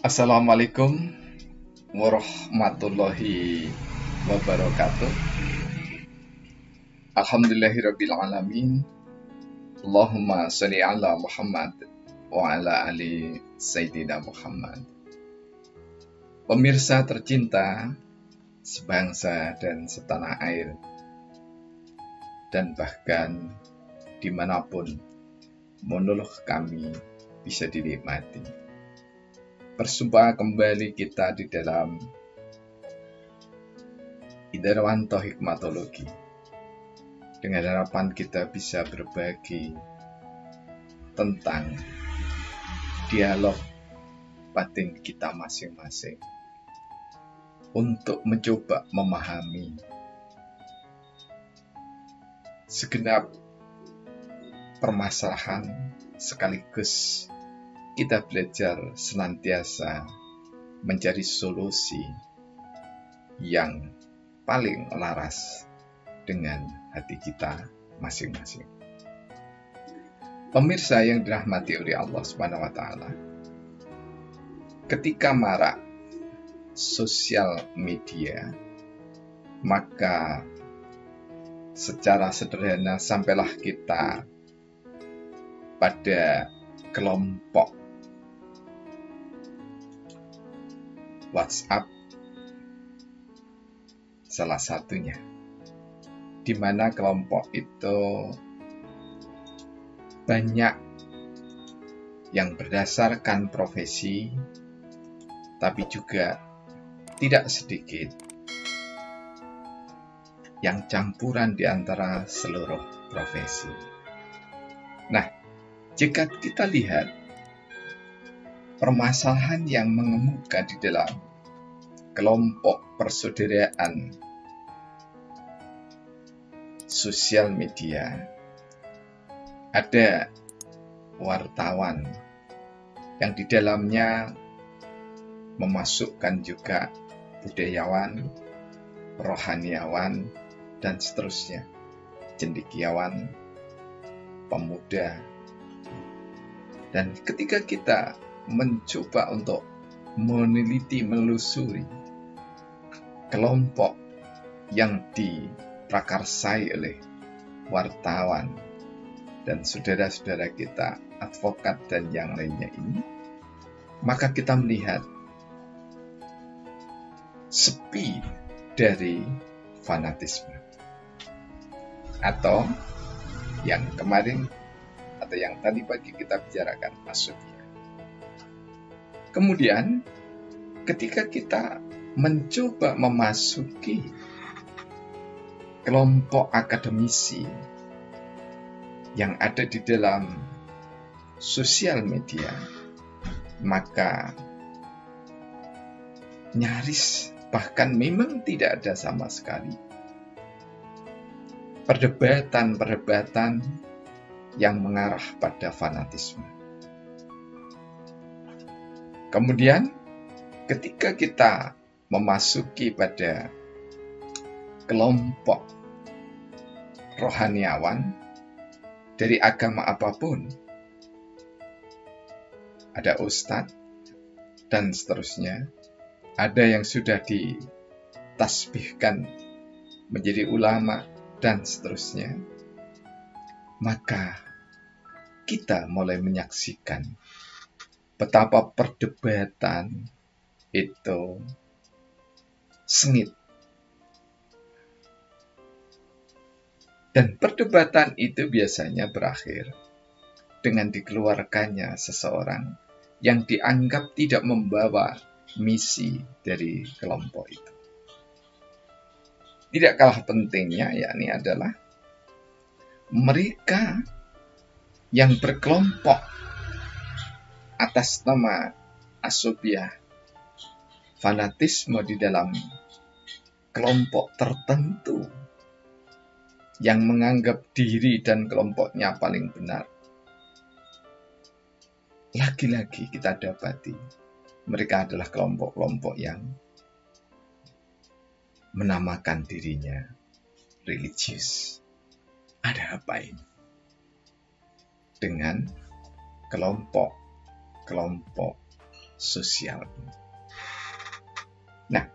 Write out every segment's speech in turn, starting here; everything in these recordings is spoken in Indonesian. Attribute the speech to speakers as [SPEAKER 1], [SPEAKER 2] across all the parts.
[SPEAKER 1] Assalamualaikum warahmatullahi wabarakatuh. Alhamdulillahirrabbilalamin. Allahumma sholli ala Muhammad wa ala ali Sayyidina Muhammad. Pemirsa tercinta sebangsa dan setanah air, dan bahkan dimanapun monolog kami bisa dinikmati. Bersumpah kembali kita di dalam Idarwanto Hikmatologi, dengan harapan kita bisa berbagi tentang dialog batin kita masing-masing untuk mencoba memahami segenap permasalahan, sekaligus kita belajar senantiasa mencari solusi yang paling laras dengan hati kita masing-masing. Pemirsa yang dirahmati oleh Allah Subhanahu wa Ta'ala, ketika marak sosial media, maka secara sederhana sampailah kita pada kelompok WhatsApp salah satunya, di mana kelompok itu banyak yang berdasarkan profesi, tapi juga tidak sedikit yang campuran di antara seluruh profesi. Nah, jika kita lihat permasalahan yang mengemuka di dalam kelompok persaudaraan sosial media, ada wartawan yang di dalamnya memasukkan juga budayawan, rohaniawan, dan seterusnya, cendekiawan, pemuda. Dan ketika kita mencoba untuk meneliti, menelusuri kelompok yang diprakarsai oleh wartawan dan saudara-saudara kita, advokat dan yang lainnya ini, maka kita melihat sepi dari fanatisme, atau yang kemarin atau yang tadi pagi kita bicarakan maksudnya. Kemudian ketika kita mencoba memasuki kelompok akademisi yang ada di dalam sosial media, maka nyaris bahkan memang tidak ada sama sekali perdebatan yang mengarah pada fanatisme. Kemudian ketika kita memasuki pada kelompok rohaniawan dari agama apapun, ada ustadz dan seterusnya, ada yang sudah ditasbihkan menjadi ulama dan seterusnya, maka kita mulai menyaksikan betapa perdebatan itu sengit. Dan perdebatan itu biasanya berakhir dengan dikeluarkannya seseorang yang dianggap tidak membawa misi dari kelompok itu. Tidak kalah pentingnya, yakni adalah mereka yang berkelompok atas nama asobiah, fanatisme di dalam kelompok tertentu yang menganggap diri dan kelompoknya paling benar. Lagi-lagi kita dapati mereka adalah kelompok-kelompok yang menamakan dirinya religius. Ada apa ini dengan kelompok sosial. Nah,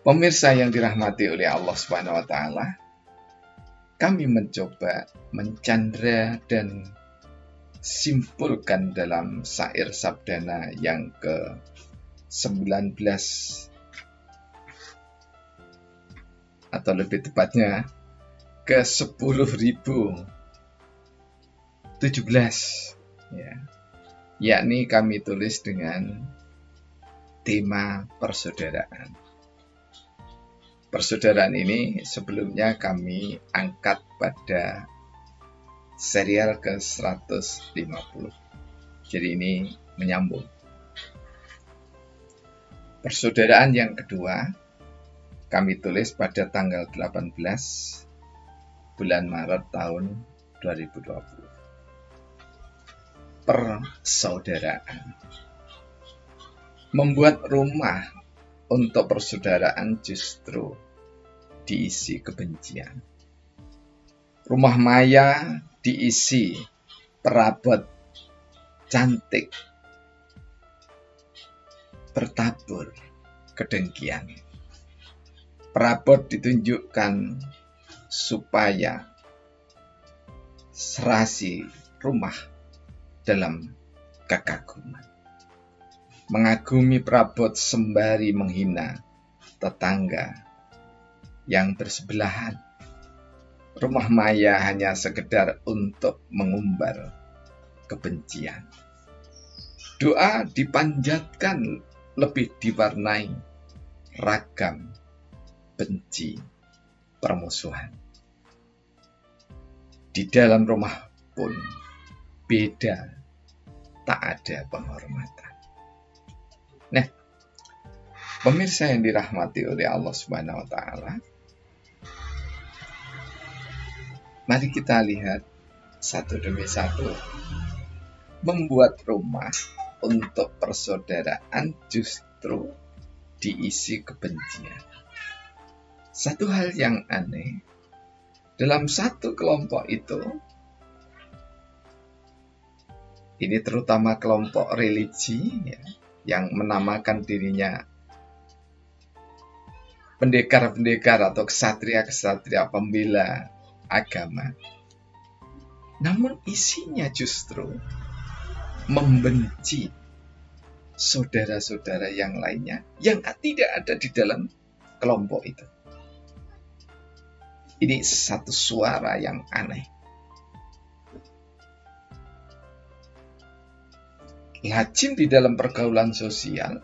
[SPEAKER 1] pemirsa yang dirahmati oleh Allah Subhanahu wa taala, kami mencoba mencandra dan simpulkan dalam syair Sabdana yang ke-19, atau lebih tepatnya ke-10.017, ya. Yakni kami tulis dengan tema persaudaraan. Persaudaraan ini sebelumnya kami angkat pada serial ke-150. Jadi ini menyambung. Persaudaraan yang kedua kami tulis pada tanggal 18 bulan Maret tahun 2020. Persaudaraan. Membuat rumah untuk persaudaraan justru diisi kebencian. Rumah maya diisi perabot cantik, bertabur kedengkian. Perabot ditunjukkan supaya serasi rumah dalam kekaguman. Mengagumi perabot sembari menghina tetangga yang bersebelahan. Rumah maya hanya sekedar untuk mengumbar kebencian. Doa dipanjatkan lebih diwarnai ragam benci permusuhan. Di dalam rumah pun beda, tak ada penghormatan. Nah, pemirsa yang dirahmati oleh Allah Subhanahu wa taala, mari kita lihat satu demi satu. Membuat rumah untuk persaudaraan justru diisi kebencian. Satu hal yang aneh, dalam satu kelompok itu, ini terutama kelompok religi ya, yang menamakan dirinya pendekar-pendekar atau ksatria-ksatria pembela agama. Namun isinya justru membenci saudara-saudara yang lainnya yang tidak ada di dalam kelompok itu. Ini satu suara yang aneh. Lazim di dalam pergaulan sosial,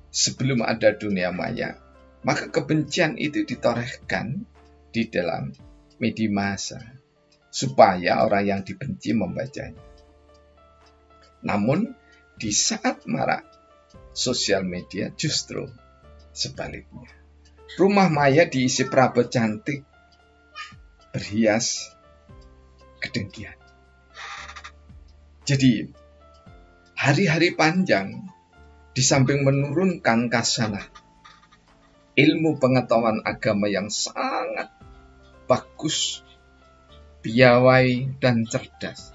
[SPEAKER 1] sebelum ada dunia maya, maka kebencian itu ditorehkan di dalam media massa, supaya orang yang dibenci membacanya. Namun, di saat marak sosial media justru sebaliknya. Rumah maya diisi perabot cantik, berhias kedengkian. Jadi, hari-hari panjang, di samping menurunkan kasanah, ilmu pengetahuan agama yang sangat bagus, piawai, dan cerdas,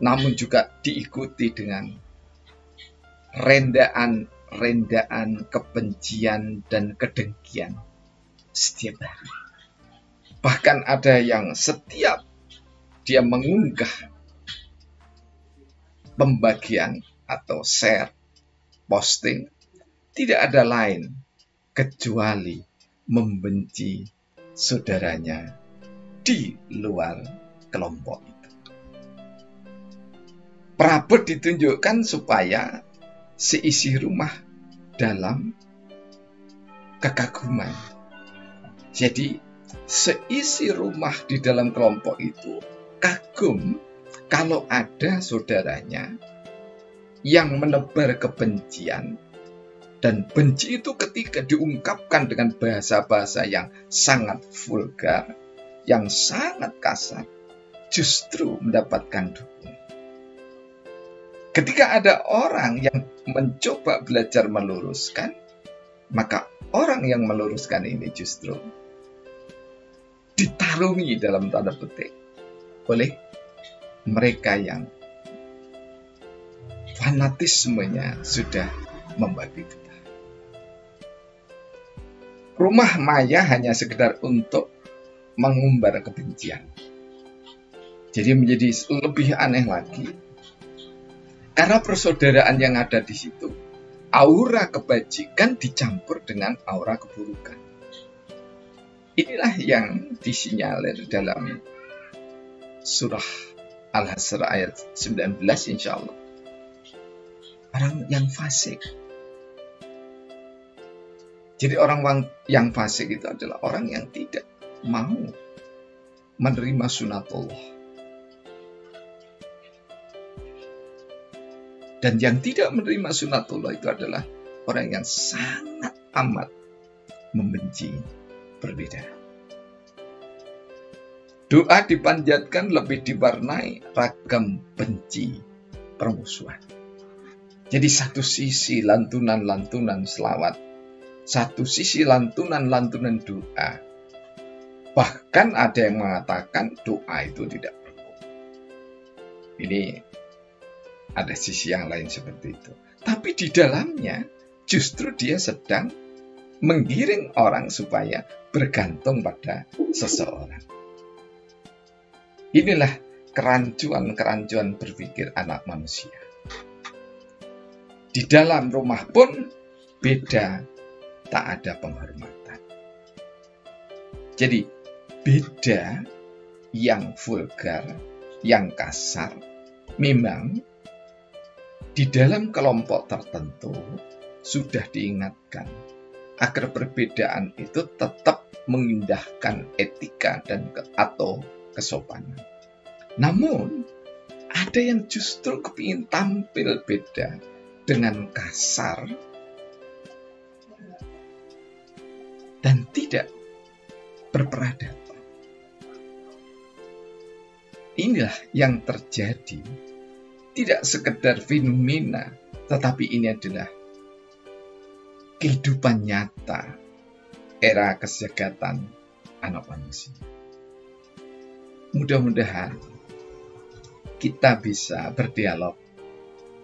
[SPEAKER 1] namun juga diikuti dengan rendaan kebencian dan kedengkian setiap hari. Bahkan ada yang setiap dia mengunggah pembagian atau share, posting, tidak ada lain kecuali membenci saudaranya di luar kelompok itu. Perabot ditunjukkan supaya seisi rumah dalam kekaguman. Jadi seisi rumah di dalam kelompok itu kagum kalau ada saudaranya yang menebar kebencian, dan benci itu ketika diungkapkan dengan bahasa-bahasa yang sangat vulgar, yang sangat kasar, justru mendapatkan dukungan. Ketika ada orang yang mencoba belajar meluruskan, maka orang yang meluruskan ini justru ditarungi dalam tanda petik oleh mereka yang fanatismenya sudah membabi buta. Rumah maya hanya sekedar untuk mengumbar kebencian. Jadi menjadi lebih aneh lagi, karena persaudaraan yang ada di situ, aura kebajikan dicampur dengan aura keburukan. Inilah yang disinyalir dalam surah Al-Hasr ayat 19, insya Allah. Orang yang fasik. Jadi orang yang fasik itu adalah orang yang tidak mau menerima sunatullah. Dan yang tidak menerima sunatullah itu adalah orang yang sangat amat membenci perbedaan. Doa dipanjatkan lebih diwarnai ragam benci permusuhan. Jadi satu sisi lantunan-lantunan selawat, satu sisi lantunan-lantunan doa. Bahkan ada yang mengatakan doa itu tidak perlu. Ini ada sisi yang lain seperti itu. Tapi di dalamnya justru dia sedang menggiring orang supaya bergantung pada seseorang. Inilah kerancuan-kerancuan berpikir anak manusia. Di dalam rumah pun beda, tak ada penghormatan. Jadi beda yang vulgar, yang kasar, memang di dalam kelompok tertentu sudah diingatkan agar perbedaan itu tetap mengindahkan etika dan atau kesopanan. Namun ada yang justru kepingin tampil beda dengan kasar dan tidak berperadaban. Inilah yang terjadi. Tidak sekedar fenomena, tetapi ini adalah kehidupan nyata era kesejahteraan anak manusia. Mudah-mudahan kita bisa berdialog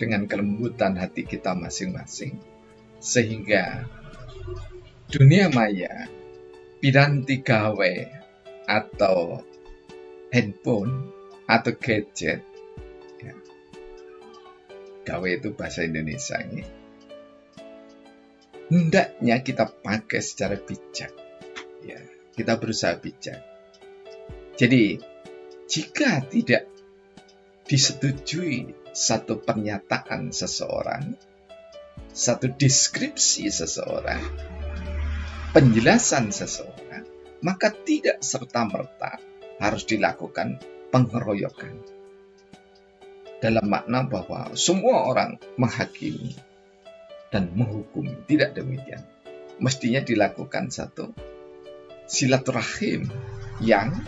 [SPEAKER 1] dengan kelembutan hati kita masing-masing, sehingga dunia maya, piranti gawe atau handphone atau gadget, gawe itu bahasa Indonesia ini, hendaknya kita pakai secara bijak. Ya, kita berusaha bijak. Jadi, jika tidak disetujui satu pernyataan seseorang, satu deskripsi seseorang, penjelasan seseorang, maka tidak serta-merta harus dilakukan pengeroyokan. Dalam makna bahwa semua orang menghakimi dan menghukumi. Tidak demikian. Mestinya dilakukan satu silaturahim yang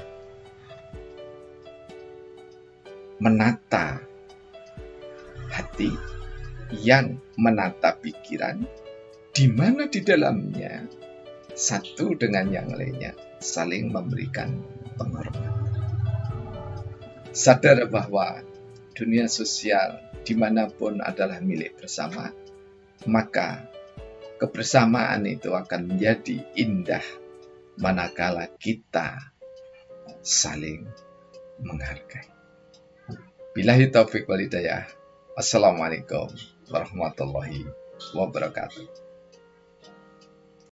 [SPEAKER 1] menata hati, yang menata pikiran, di mana di dalamnya satu dengan yang lainnya saling memberikan penghormatan. Sadar bahwa dunia sosial dimanapun adalah milik bersama, maka kebersamaan itu akan menjadi indah manakala kita saling menghargai. Billahi taufiq wal hidayah. Assalamualaikum warahmatullahi wabarakatuh.